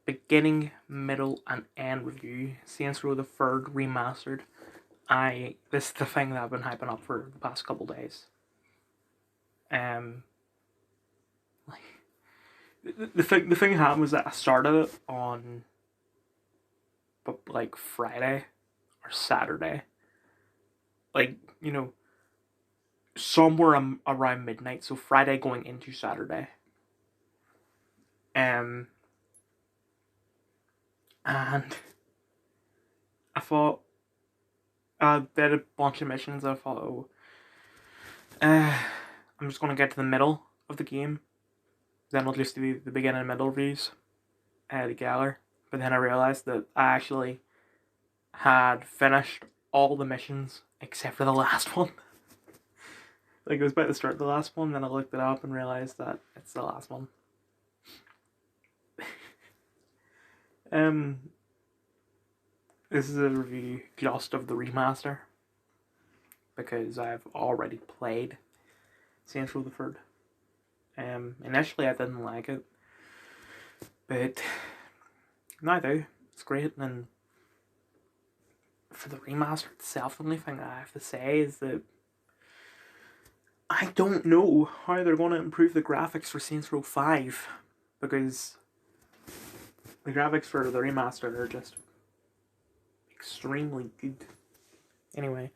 beginning, middle, and end review. Saints Row the Third remastered. This is the thing that I've been hyping up for the past couple days. Like, the thing that happened was that I started it on, like, Friday or Saturday. Like, somewhere around midnight. So Friday going into Saturday. And I thought I did a bunch of missions. I thought, I'm just gonna get to the middle of the game. Then I'll just do the beginning and middle reviews together. But then I realized that I actually had finished all the missions except for the last one. Like, it was about to start the last one, then I looked it up and realized that it's the last one. This is a review just of the remaster, because I've already played Saints Row the Third. Initially I didn't like it, but now I do. It's great, and for the remaster itself, the only thing I have to say is that I don't know how they're going to improve the graphics for Saints Row 5, because the graphics for the remaster are just extremely good. Anyway,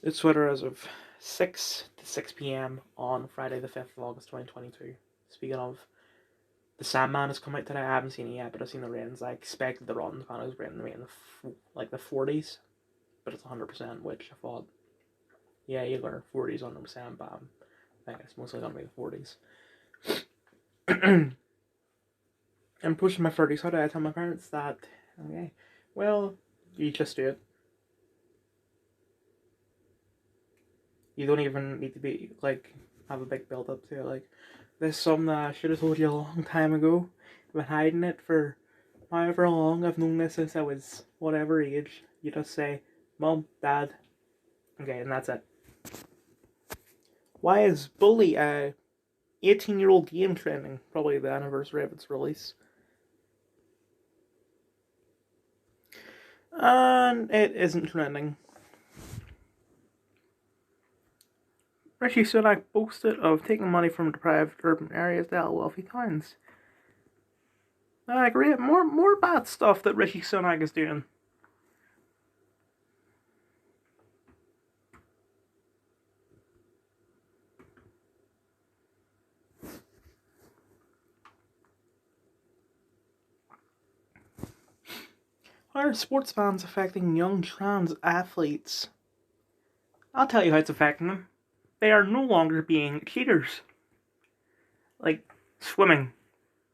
it's Twitter as of 6 p.m. on Friday the 5th of August 2022. Speaking of, The Sandman has come out today. I haven't seen it yet, but I've seen the ratings. I expected the Rotten Tomatoes rating to be in the 40s, but it's 100%, which I thought, yeah, either 40s, 100%, but I think it's mostly going to be the 40s. I'm pushing my 30s. How do I tell my parents that? Okay, well, you just do it. You don't even need to be, like, have a big build up to it. Like, there's something that I should have told you a long time ago. I've been hiding it for however long. I've known this since I was whatever age. You just say, Mom, Dad. Okay, and that's it. Why is Bully a 18-year-old game trending? Probably the anniversary of its release. And it isn't trending. Rishi Sunak boasted of taking money from deprived urban areas to help wealthy towns. Great. More bad stuff that Rishi Sunak is doing. How are sports bans affecting young trans athletes? I'll tell you how it's affecting them. They are no longer being cheaters. Like swimming.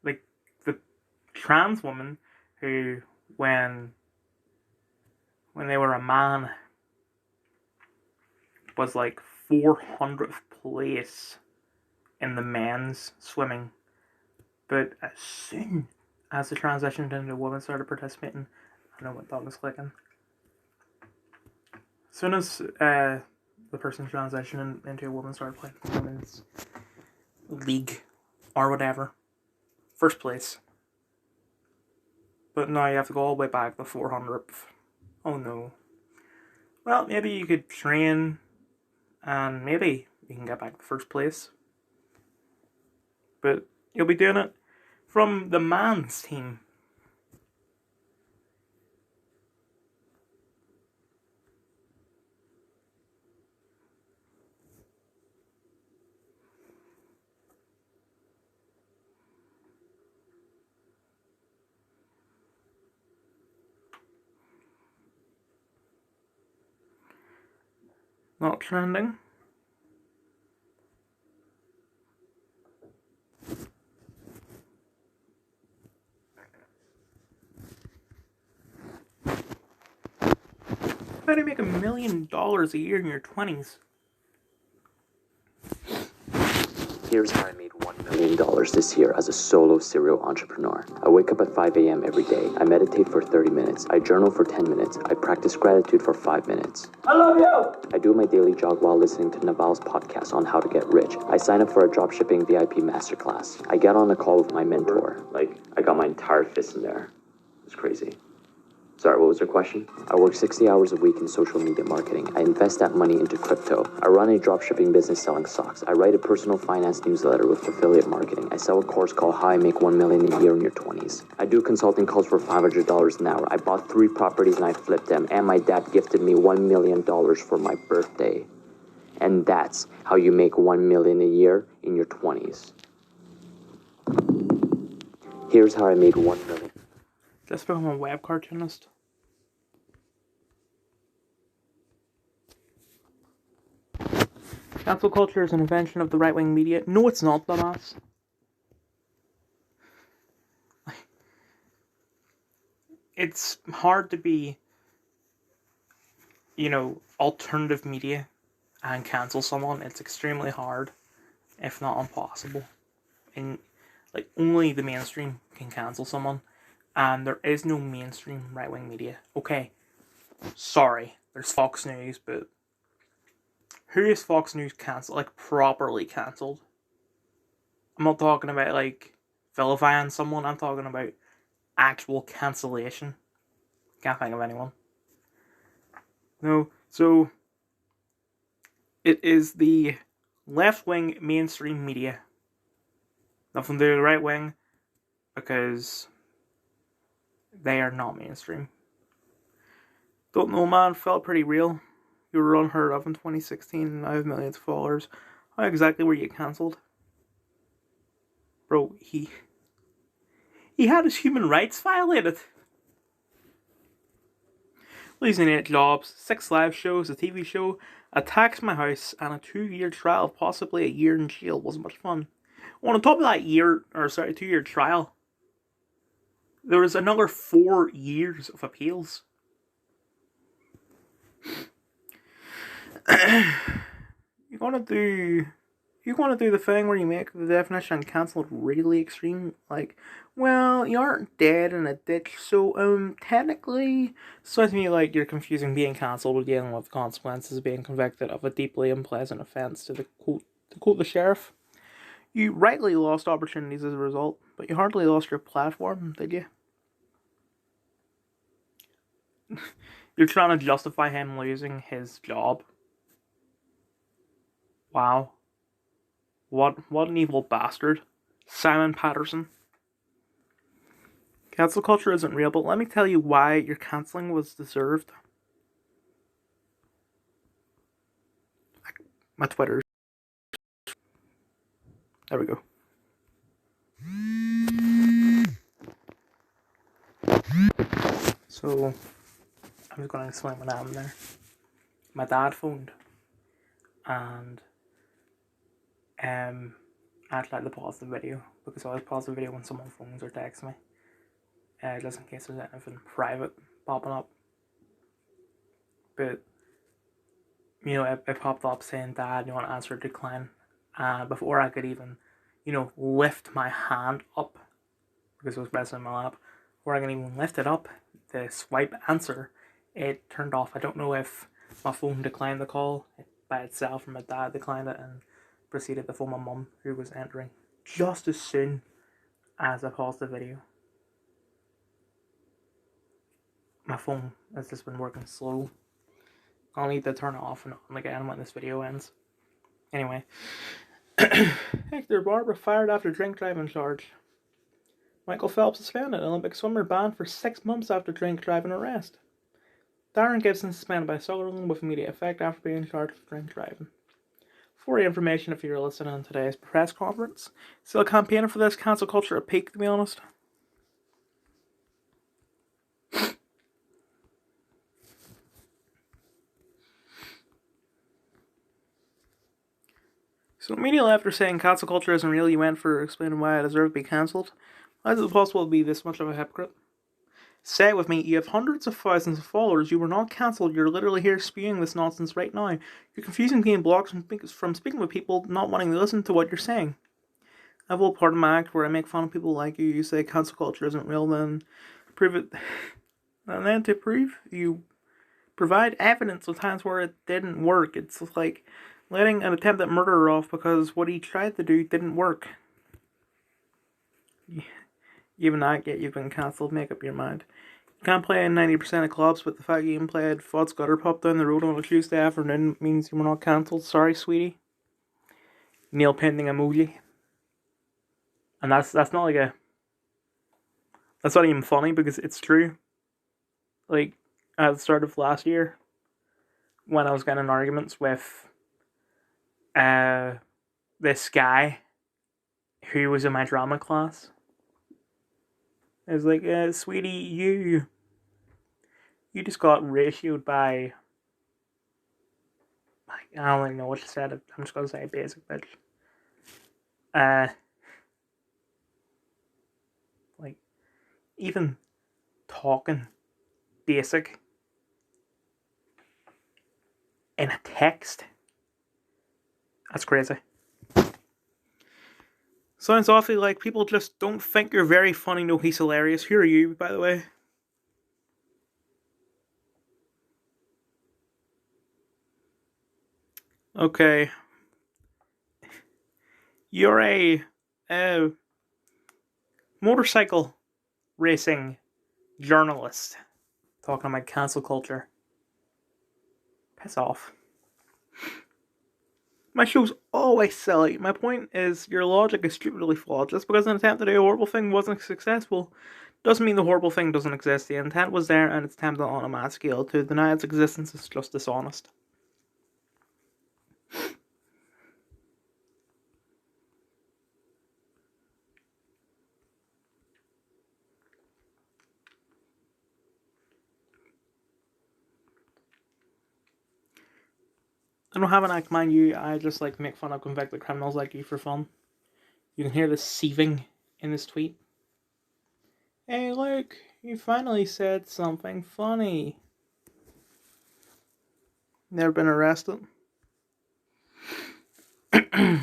Like the trans woman who, when they were a man, was like 400th place in the men's swimming. But as soon as the transitioned into a woman started participating, I know what dog is clicking. As soon as the person transitioning into a woman started playing the women's league or whatever, first place. But now you have to go all the way back to 400th. Oh no. Well, maybe you could train and maybe you can get back to first place. But you'll be doing it from the man's team. Not trending. How do you make $1 million a year in your 20s? Here's how I made $1 million this year as a solo serial entrepreneur. I wake up at 5 a.m. every day. I meditate for 30 minutes. I journal for 10 minutes. I practice gratitude for 5 minutes. I love you! I do my daily jog while listening to Naval's podcast on how to get rich. I sign up for a dropshipping VIP masterclass. I get on a call with my mentor. I got my entire fist in there. It's crazy. Sorry, what was your question? I work 60 hours a week in social media marketing. I invest that money into crypto. I run a dropshipping business selling socks. I write a personal finance newsletter with affiliate marketing. I sell a course called How I Make $1 Million a Year in Your 20s. I do consulting calls for $500 an hour. I bought 3 properties and I flipped them. And my dad gifted me $1 million for my birthday. And that's how you make $1 million a year in your 20s. Here's how I made $1 million. Let's become a web cartoonist. Cancel culture is an invention of the right-wing media. No, it's not, dumbass. It's hard to be, alternative media and cancel someone. It's extremely hard, if not impossible. And, only the mainstream can cancel someone. And there is no mainstream right-wing media. Okay, sorry, there's Fox News, but who is Fox News cancelled? Properly cancelled? I'm not talking about, vilifying someone. I'm talking about actual cancellation. Can't think of anyone. No, so it is the left-wing mainstream media. Nothing to do with the right wing, because they are not mainstream. Don't know, man, felt pretty real. You were unheard of in 2016 and I have millions of followers. How exactly were you cancelled? Bro, he had his human rights violated. Losing 8 jobs, 6 live shows, a TV show, attacks my house, and a 2-year trial, possibly a year in jail. Wasn't much fun. On top of that 2-year trial, there was another 4 years of appeals. You want to do the thing where you make the definition cancelled really extreme, well, you aren't dead in a ditch, so technically, so to me, you're confusing being cancelled with dealing with consequences of being convicted of a deeply unpleasant offence. To quote the sheriff, you rightly lost opportunities as a result, but you hardly lost your platform, did you? You're trying to justify him losing his job. Wow. What an evil bastard. Simon Patterson. Cancel culture isn't real, but let me tell you why your cancelling was deserved. My Twitter. There we go. So, I was going to explain what happened there. My dad phoned, and I had to pause the video, because I always pause the video when someone phones or texts me, just in case there's anything private popping up. But, it popped up saying, "Dad, you want to answer decline?" Before I could even, lift my hand up, because it was resting in my lap, before I can even lift it up, the swipe answer, it turned off. I don't know if my phone declined the call by itself, or my dad declined it and proceeded to phone my mum, who was entering just as soon as I paused the video. My phone has just been working slow. I'll need to turn it off and on again when this video ends. Anyway. Hector Barber fired after drink driving charge. Michael Phelps suspended. Olympic swimmer banned for 6 months after drink driving arrest. Darren Gibson suspended by Sutherland with immediate effect after being charged with drink driving. For your information, if you're listening to today's press conference, still campaigning for this cancel culture at peak, to be honest. So immediately after saying cancel culture isn't real, you went for explaining why I deserve to be cancelled. How is it possible to be this much of a hypocrite? Say it with me, you have hundreds of thousands of followers, you were not cancelled, you're literally here spewing this nonsense right now. You're confusing being blocked from speaking with people not wanting to listen to what you're saying. a whole part of my act where I make fun of people like you. You say cancel culture isn't real, then prove it. And then to prove, you provide evidence of times where it didn't work. It's like letting an attempt at murder off because what he tried to do didn't work. Even that get you've been cancelled, make up your mind. You can't play in 90% of clubs, but the fact you even played Fod's Gutter Pop down the road on a Tuesday afternoon means you were not cancelled. Sorry, sweetie. Nail painting emoji. And that's not like a... That's not even funny because it's true. Like, at the start of last year, when I was getting in arguments with this guy who was in my drama class, I was like, sweetie, you just got ratioed by... I don't even know what to say. I'm just going to say basic bitch. Like, even talking basic in a text, that's crazy. Sounds awfully like people just don't think you're very funny. No, he's hilarious. Who are you, by the way? Okay. You're a motorcycle racing journalist. Talking about cancel culture. Piss off. My show's always silly. My point is, your logic is stupidly flawed. Just because an attempt to do a horrible thing wasn't successful doesn't mean the horrible thing doesn't exist. The intent was there and it's attempted on a mass scale. To deny its existence is just dishonest. I don't have an act, mind you. I just like make fun of convicted criminals like you for fun. You can hear the seething in this tweet. Hey, look, you finally said something funny. Never been arrested. Tonight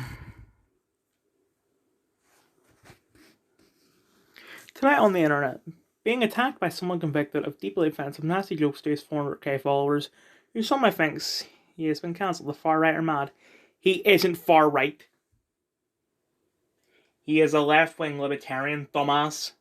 on the internet, being attacked by someone convicted of deeply offensive nasty jokes to his 400k followers, who some might think he has been cancelled. The far right are mad. He isn't far right. He is a left-wing libertarian, dumbass.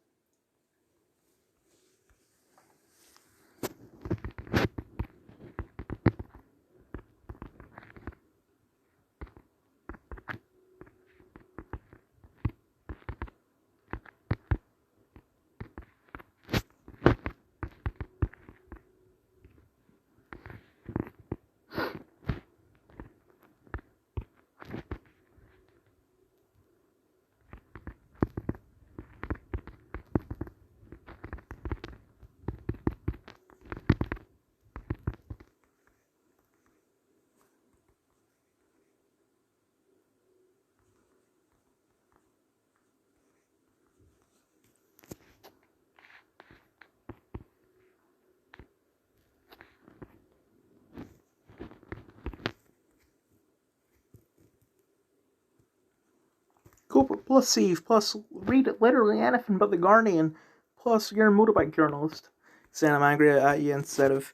Cooper plus Steve plus read literally anything but The Guardian plus you're a motorbike journalist saying I'm angry at you instead of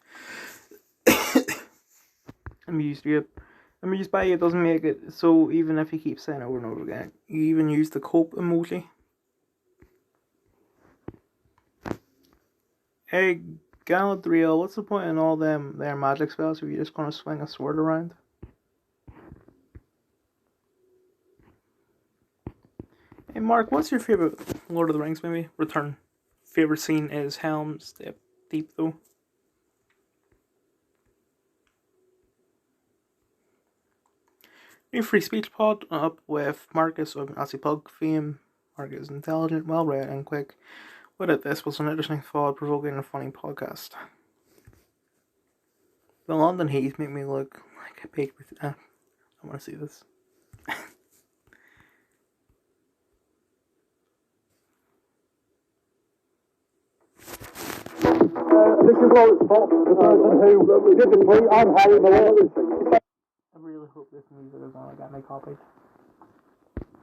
amused by you doesn't make it so. Even if you keep saying it over and over again, you even use the cope emoji. Hey Galadriel, what's the point in all them their magic spells if you're just gonna swing a sword around? Hey Mark, what's your favorite Lord of the Rings movie? Return. Favorite scene is Helm's Deep though. New free speech pod up with Marcus of Nazi Pug fame. Marcus is intelligent, well read, and quick. Without this was an interesting, thought-provoking, and funny podcast. The London Heath make me look like a baked potato. I want to see this. This is Lawrence Fox, the person who did the tweet on Harry Miller. I really hope this music is not get me copied.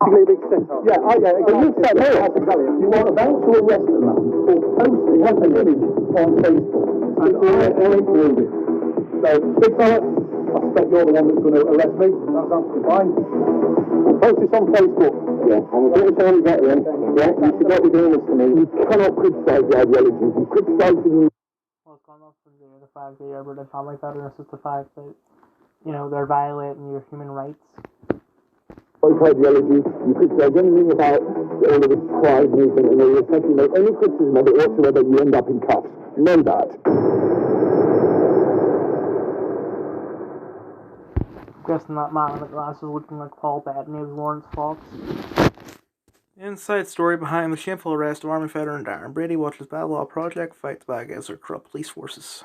Basically a big setup. Yeah, exactly. You said here. Exactly. You are about to arrest a man for posting an image on Facebook. And I ain't doing it. So, big fella, I suspect you're the one that's going to arrest me. That's absolutely fine. Post this on Facebook. Yeah, I'm going to tell you that, yeah. Yeah, you should not be doing this to me. You cannot criticise the ideology. You criticise the... Well, it's gone off from the fact that you're British family veteran, it's just the fact that, you know, they're violating your human rights. Ideology, you criticise anything about all of this pride movement, and you essentially make any criticism of it whatsoever, you end up in cuffs. Know that. I'm guessing that man with the glasses looking like Paul Bettany was Lawrence Fox. Inside story behind the shameful arrest of Army veteran Darren Brady watches Bad Law Project fight the bad guys or corrupt police forces.